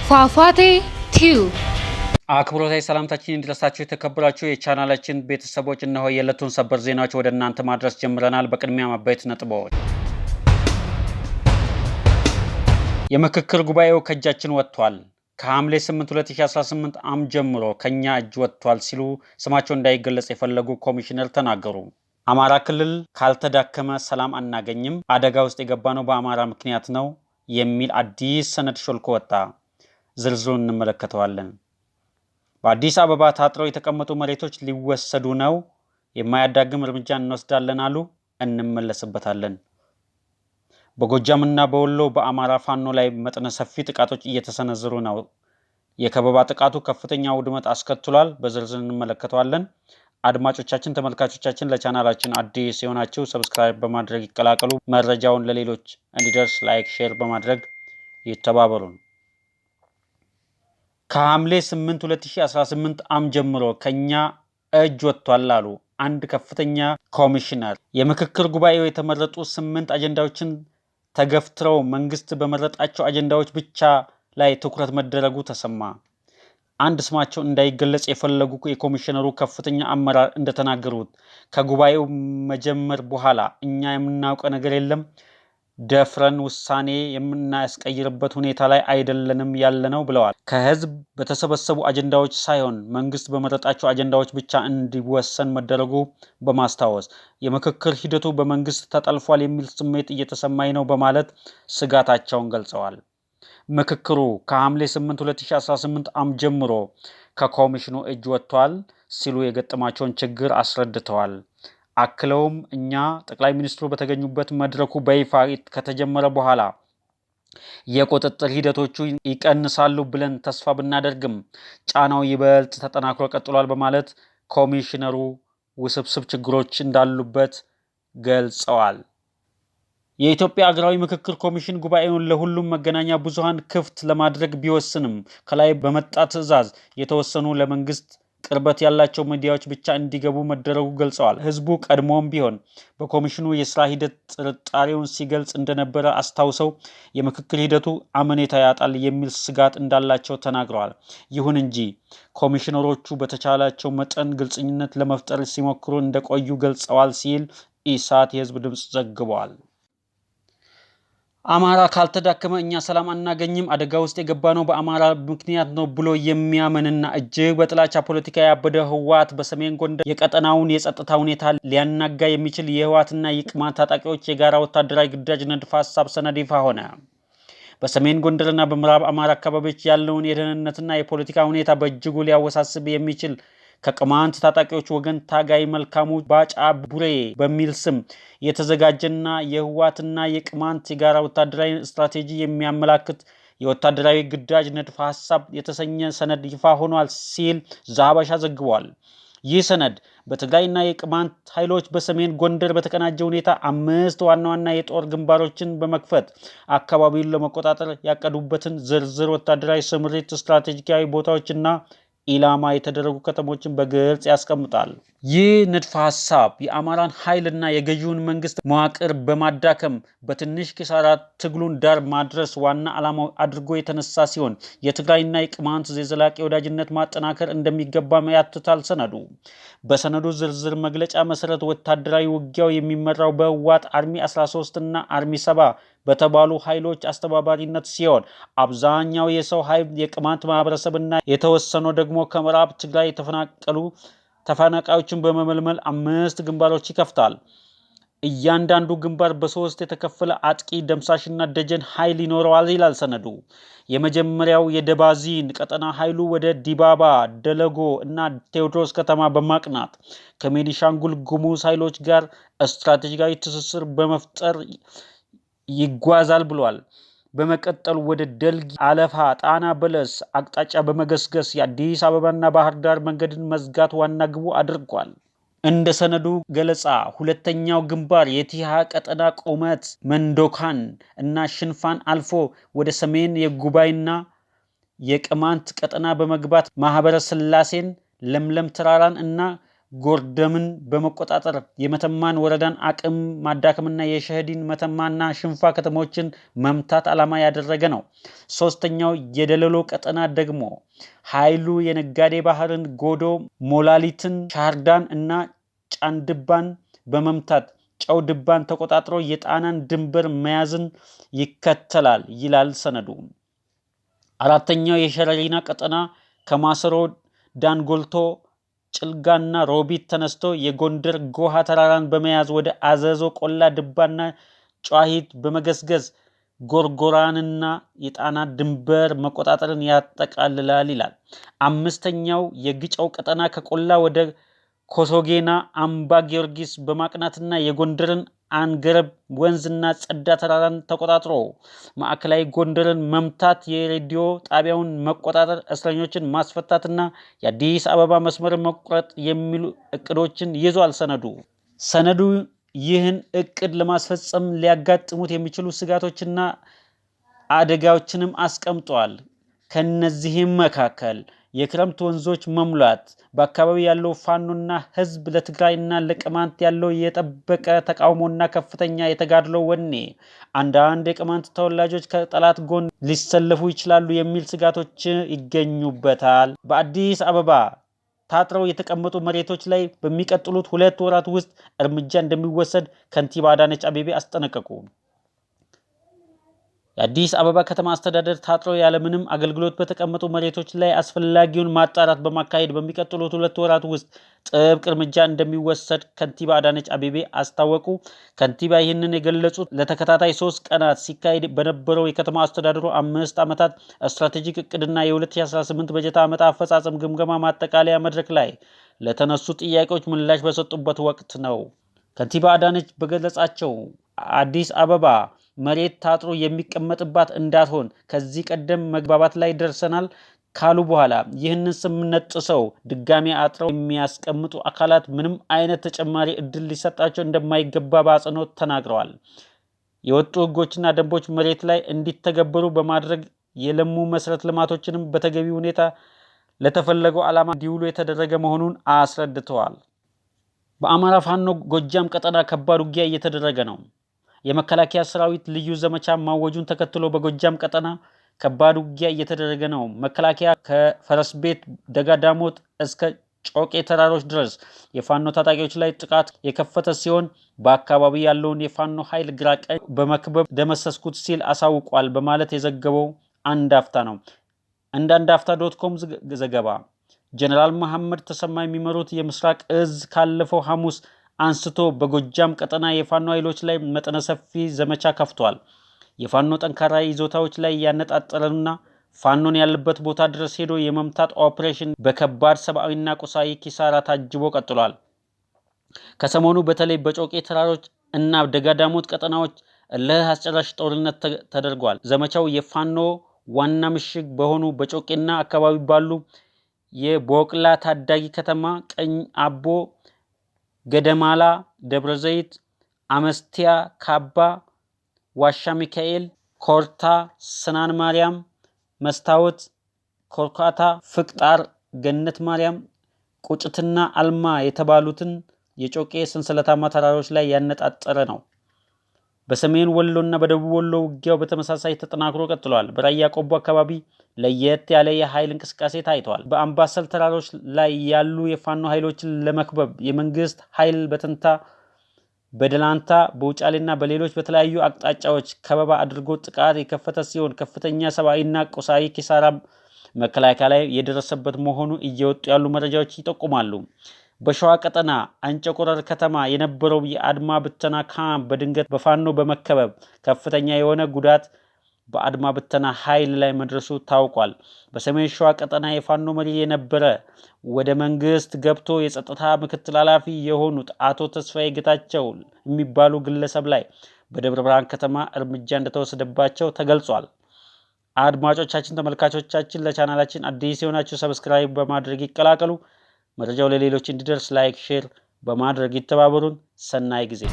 ፏፏቴ ቲዩብ አክብሮታዊ ሰላምታችን እንድረሳችሁ የተከበራችሁ የቻናላችን ቤተሰቦች እነሆ የዕለቱን ሰበር ዜናዎች ወደ እናንተ ማድረስ ጀምረናል። በቅድሚያ አበይት ነጥቦች። የምክክር ጉባኤው ከእጃችን ወጥቷል። ከሐምሌ 8 2018 ዓ.ም ጀምሮ ከኛ እጅ ወጥቷል ሲሉ ስማቸው እንዳይገለጽ የፈለጉ ኮሚሽነር ተናገሩ። አማራ ክልል ካልተዳከመ ሰላም አናገኝም፣ አደጋ ውስጥ የገባነው በአማራ ምክንያት ነው የሚል አዲስ ሰነድ ሾልኮ ወጣ። ዝርዝሩን እንመለከተዋለን። በአዲስ አበባ ታጥረው የተቀመጡ መሬቶች ሊወሰዱ ነው፣ የማያዳግም እርምጃ እንወስዳለን አሉ። እንመለስበታለን። በጎጃምና በወሎ በአማራ ፋኖ ላይ መጠነ ሰፊ ጥቃቶች እየተሰነዘሩ ነው። የከበባ ጥቃቱ ከፍተኛ ውድመት አስከትሏል። በዝርዝር እንመለከተዋለን። አድማጮቻችን፣ ተመልካቾቻችን ለቻናላችን አዲስ የሆናችሁ ሰብስክራይብ በማድረግ ይቀላቀሉ። መረጃውን ለሌሎች እንዲደርስ ላይክ፣ ሼር በማድረግ ይተባበሩን። ከሐምሌ 8 2018 ዓ.ም ጀምሮ ከኛ እጅ ወጥቷል አሉ አንድ ከፍተኛ ኮሚሽነር። የምክክር ጉባኤው የተመረጡ 8 አጀንዳዎችን ተገፍትረው መንግስት በመረጣቸው አጀንዳዎች ብቻ ላይ ትኩረት መደረጉ ተሰማ። አንድ ስማቸው እንዳይገለጽ የፈለጉ የኮሚሽነሩ ከፍተኛ አመራር እንደተናገሩት ከጉባኤው መጀመር በኋላ እኛ የምናውቀው ነገር የለም፣ ደፍረን ውሳኔ የምናስቀይርበት ሁኔታ ላይ አይደለንም ያለነው ብለዋል። ከህዝብ በተሰበሰቡ አጀንዳዎች ሳይሆን መንግስት በመረጣቸው አጀንዳዎች ብቻ እንዲወሰን መደረጉ በማስታወስ የምክክር ሂደቱ በመንግስት ተጠልፏል የሚል ስሜት እየተሰማኝ ነው በማለት ስጋታቸውን ገልጸዋል። ምክክሩ ከሐምሌ 8 2018 ዓ.ም ጀምሮ ከኮሚሽኑ እጅ ወጥቷል ሲሉ የገጠማቸውን ችግር አስረድተዋል። አክለውም እኛ ጠቅላይ ሚኒስትሩ በተገኙበት መድረኩ በይፋ ከተጀመረ በኋላ የቁጥጥር ሂደቶቹ ይቀንሳሉ ብለን ተስፋ ብናደርግም ጫናው ይበልጥ ተጠናክሮ ቀጥሏል በማለት ኮሚሽነሩ ውስብስብ ችግሮች እንዳሉበት ገልጸዋል። የኢትዮጵያ አገራዊ ምክክር ኮሚሽን ጉባኤውን ለሁሉም መገናኛ ብዙሃን ክፍት ለማድረግ ቢወስንም ከላይ በመጣ ትዕዛዝ የተወሰኑ ለመንግስት ቅርበት ያላቸው ሚዲያዎች ብቻ እንዲገቡ መደረጉ ገልጸዋል። ህዝቡ ቀድሞም ቢሆን በኮሚሽኑ የስራ ሂደት ጥርጣሬውን ሲገልጽ እንደነበረ አስታውሰው የምክክር ሂደቱ አመኔታ ያጣል የሚል ስጋት እንዳላቸው ተናግረዋል። ይሁን እንጂ ኮሚሽነሮቹ በተቻላቸው መጠን ግልጽነት ለመፍጠር ሲሞክሩ እንደቆዩ ገልጸዋል ሲል ኢሳት የህዝብ ድምፅ ዘግቧል። አማራ ካልተዳከመ እኛ ሰላም አናገኝም፣ አደጋ ውስጥ የገባነው በአማራ ምክንያት ነው ብሎ የሚያምንና እጅግ በጥላቻ ፖለቲካ ያበደ ህወሓት በሰሜን ጎንደር የቀጠናውን የጸጥታ ሁኔታ ሊያናጋ የሚችል የህወሓትና የቅማንት ታጣቂዎች የጋራ ወታደራዊ ግዳጅ ንድፈ ሀሳብ ሰነድ ይፋ ሆነ። በሰሜን ጎንደርና በምዕራብ አማራ አካባቢዎች ያለውን የደህንነትና የፖለቲካ ሁኔታ በእጅጉ ሊያወሳስብ የሚችል ከቅማንት ታጣቂዎች ወገን ታጋይ መልካሙ ባጫ ቡሬ በሚል ስም የተዘጋጀና የህወሓትና የቅማንት የጋራ ወታደራዊ ስትራቴጂ የሚያመላክት የወታደራዊ ግዳጅ ንድፈ ሀሳብ የተሰኘ ሰነድ ይፋ ሆኗል ሲል ዛባሻ ዘግቧል። ይህ ሰነድ በትግራይና የቅማንት ኃይሎች በሰሜን ጎንደር በተቀናጀ ሁኔታ 5 ዋና ዋና የጦር ግንባሮችን በመክፈት አካባቢውን ለመቆጣጠር ያቀዱበትን ዝርዝር ወታደራዊ ስምሪት፣ ስትራቴጂካዊ ቦታዎችና ኢላማ የተደረጉ ከተሞችን በግልጽ ያስቀምጣል። ይህ ንድፈ ሀሳብ የአማራን ኃይልና የገዢውን መንግስት መዋቅር በማዳከም በትንሽ ኪሳራ ትግሉን ዳር ማድረስ ዋና ዓላማው አድርጎ የተነሳ ሲሆን የትግራይና የቅማንት የዘላቂ ወዳጅነት ማጠናከር እንደሚገባም ያትታል ሰነዱ። በሰነዱ ዝርዝር መግለጫ መሰረት ወታደራዊ ውጊያው የሚመራው በህወሓት አርሚ 13 እና አርሚ 7 በተባሉ ኃይሎች አስተባባሪነት ሲሆን አብዛኛው የሰው ኃይል የቅማንት ማህበረሰብና የተወሰነው ደግሞ ከምዕራብ ትግራይ የተፈናቀሉ ተፈናቃዮችን በመመልመል 5 ግንባሮች ይከፍታል። እያንዳንዱ ግንባር በ3 የተከፈለ አጥቂ፣ ደምሳሽና ደጀን ኃይል ይኖረዋል ይላል ሰነዱ። የመጀመሪያው የደባዚን ቀጠና ኃይሉ ወደ ዲባባ፣ ደለጎ እና ቴዎድሮስ ከተማ በማቅናት ከቤኒሻንጉል ጉሙዝ ኃይሎች ጋር ስትራቴጂካዊ ትስስር በመፍጠር ይጓዛል ብሏል። በመቀጠል ወደ ደልጊ፣ አለፋ፣ ጣና በለስ አቅጣጫ በመገስገስ የአዲስ አበባና ባህር ዳር መንገድን መዝጋት ዋና ግቡ አድርጓል። እንደ ሰነዱ ገለጻ ሁለተኛው ግንባር የቲሃ ቀጠና ቁመት መንዶካን እና ሽንፋን አልፎ ወደ ሰሜን የጉባኤና የቅማንት ቀጠና በመግባት ማህበረ ስላሴን፣ ለምለም ተራራን እና ጎርደምን በመቆጣጠር የመተማን ወረዳን አቅም ማዳከምና የሸህዲን መተማና ሽንፋ ከተሞችን መምታት ዓላማ ያደረገ ነው። ሶስተኛው የደለሎ ቀጠና ደግሞ ኃይሉ የነጋዴ ባህርን፣ ጎዶ፣ ሞላሊትን፣ ሻርዳን እና ጫንድባን በመምታት ጨው ድባን ተቆጣጥሮ የጣናን ድንበር መያዝን ይከተላል ይላል ሰነዱ። አራተኛው የሸረሪና ቀጠና ከማሰሮ፣ ዳንጎልቶ፣ ጭልጋና ሮቢት ተነስቶ የጎንደር ጎሃ ተራራን በመያዝ ወደ አዘዞ፣ ቆላ ድባና ጨዋሂት በመገስገስ ጎርጎራንና የጣና ድንበር መቆጣጠርን ያጠቃልላል ይላል። አምስተኛው የግጫው ቀጠና ከቆላ ወደ ኮሶጌና አምባ ጊዮርጊስ በማቅናትና የጎንደርን አንገረብ ወንዝና ጸዳ ተራራን ተቆጣጥሮ ማዕከላዊ ጎንደርን መምታት፣ የሬዲዮ ጣቢያውን መቆጣጠር፣ እስረኞችን ማስፈታትና የአዲስ አበባ መስመርን መቁረጥ የሚሉ እቅዶችን ይዟል ሰነዱ ይህን እቅድ ለማስፈጸም ሊያጋጥሙት የሚችሉ ስጋቶችና አደጋዎችንም አስቀምጧል። ከነዚህም መካከል የክረምት ወንዞች መሙላት፣ በአካባቢ ያለው ፋኖና ህዝብ ለትግራይና ለቅማንት ያለው የጠበቀ ተቃውሞና ከፍተኛ የተጋድሎ ወኔ፣ አንዳንድ የቅማንት ተወላጆች ከጠላት ጎን ሊሰለፉ ይችላሉ የሚል ስጋቶች ይገኙበታል። በአዲስ አበባ ታጥረው የተቀመጡ መሬቶች ላይ በሚቀጥሉት 2 ወራት ውስጥ እርምጃ እንደሚወሰድ ከንቲባ አዳነች አቤቤ አስጠነቀቁ። የአዲስ አበባ ከተማ አስተዳደር ታጥረው ያለምንም አገልግሎት በተቀመጡ መሬቶች ላይ አስፈላጊውን ማጣራት በማካሄድ በሚቀጥሉት 2 ወራት ውስጥ ጥብቅ እርምጃ እንደሚወሰድ ከንቲባ አዳነች አቤቤ አስታወቁ። ከንቲባ ይህንን የገለጹት ለተከታታይ 3 ቀናት ሲካሄድ በነበረው የከተማ አስተዳደሩ 5 ዓመታት ስትራቴጂክ እቅድና የ2018 በጀት ዓመት አፈጻጸም ግምገማ ማጠቃለያ መድረክ ላይ ለተነሱ ጥያቄዎች ምላሽ በሰጡበት ወቅት ነው። ከንቲባ አዳነች በገለጻቸው አዲስ አበባ መሬት ታጥሮ የሚቀመጥባት እንዳትሆን ከዚህ ቀደም መግባባት ላይ ደርሰናል ካሉ በኋላ ይህንን ስምምነት ጥሰው ድጋሚ አጥረው የሚያስቀምጡ አካላት ምንም አይነት ተጨማሪ እድል ሊሰጣቸው እንደማይገባ በአጽንኦት ተናግረዋል። የወጡ ህጎችና ደንቦች መሬት ላይ እንዲተገበሩ በማድረግ የለሙ መሰረተ ልማቶችንም በተገቢ ሁኔታ ለተፈለገው ዓላማ እንዲውሉ የተደረገ መሆኑን አስረድተዋል። በአማራ ፋኖ ጎጃም ቀጠና ከባድ ውጊያ እየተደረገ ነው። የመከላከያ ሰራዊት ልዩ ዘመቻ ማወጁን ተከትሎ በጎጃም ቀጠና ከባድ ውጊያ እየተደረገ ነው። መከላከያ ከፈረስ ቤት ደጋዳሞት እስከ ጮቄ ተራሮች ድረስ የፋኖ ታጣቂዎች ላይ ጥቃት የከፈተ ሲሆን በአካባቢ ያለውን የፋኖ ኃይል ግራ ቀኝ በመክበብ ደመሰስኩት ሲል አሳውቋል በማለት የዘገበው አንድ አፍታ ነው። እንደ አንዳፍታ.com ዘገባ ጀነራል መሐመድ ተሰማ የሚመሩት የምስራቅ እዝ ካለፈው ሐሙስ አንስቶ በጎጃም ቀጠና የፋኖ ኃይሎች ላይ መጠነ ሰፊ ዘመቻ ከፍቷል። የፋኖ ጠንካራ ይዞታዎች ላይ ያነጣጠረና ፋኖን ያለበት ቦታ ድረስ ሄዶ የመምታት ኦፕሬሽን በከባድ ሰብአዊና ቁሳዊ ኪሳራ ታጅቦ ቀጥሏል። ከሰሞኑ በተለይ በጮቄ ተራሮች እና ደጋዳሞት ቀጠናዎች እልህ አስጨራሽ ጦርነት ተደርጓል። ዘመቻው የፋኖ ዋና ምሽግ በሆኑ በጮቄና አካባቢ ባሉ የቦቅላ ታዳጊ ከተማ፣ ቀኝ አቦ፣ ገደማላ፣ ደብረ ዘይት፣ አመስቲያ፣ ካባ፣ ዋሻ ሚካኤል፣ ኮርታ፣ ስናን ማርያም፣ መስታወት፣ ኮርካታ፣ ፍቅጣር፣ ገነት ማርያም፣ ቁጭትና አልማ የተባሉትን የጮቄ ሰንሰለታማ ተራሮች ላይ ያነጣጠረ ነው። በሰሜን ወሎና በደቡብ ወሎ ውጊያው በተመሳሳይ ተጠናክሮ ቀጥሏል። በራያ ቆቦ አካባቢ ለየት ያለ የኃይል እንቅስቃሴ ታይቷል። በአምባሰል ተራሮች ላይ ያሉ የፋኖ ኃይሎችን ለመክበብ የመንግስት ኃይል በተንታ፣ በደላንታ፣ በውጫሌና በሌሎች በተለያዩ አቅጣጫዎች ከበባ አድርጎ ጥቃት የከፈተ ሲሆን ከፍተኛ ሰብአዊና ቁሳዊ ኪሳራ መከላከያ ላይ የደረሰበት መሆኑ እየወጡ ያሉ መረጃዎች ይጠቁማሉ። በሸዋ ቀጠና አንጨቆረር ከተማ የነበረው የአድማ ብተና ካምፕ በድንገት በፋኖ በመከበብ ከፍተኛ የሆነ ጉዳት በአድማ ብተና ኃይል ላይ መድረሱ ታውቋል። በሰሜን ሸዋ ቀጠና የፋኖ መሪ የነበረ ወደ መንግስት ገብቶ የጸጥታ ምክትል ኃላፊ የሆኑት አቶ ተስፋዬ ጌታቸው የሚባሉ ግለሰብ ላይ በደብረ ብርሃን ከተማ እርምጃ እንደተወሰደባቸው ተገልጿል። አድማጮቻችን፣ ተመልካቾቻችን ለቻናላችን አዲስ የሆናችሁ ሰብስክራይብ በማድረግ ይቀላቀሉ። መረጃው ለሌሎች እንዲደርስ ላይክ፣ ሼር በማድረግ ይተባበሩን። ሰናይ ጊዜ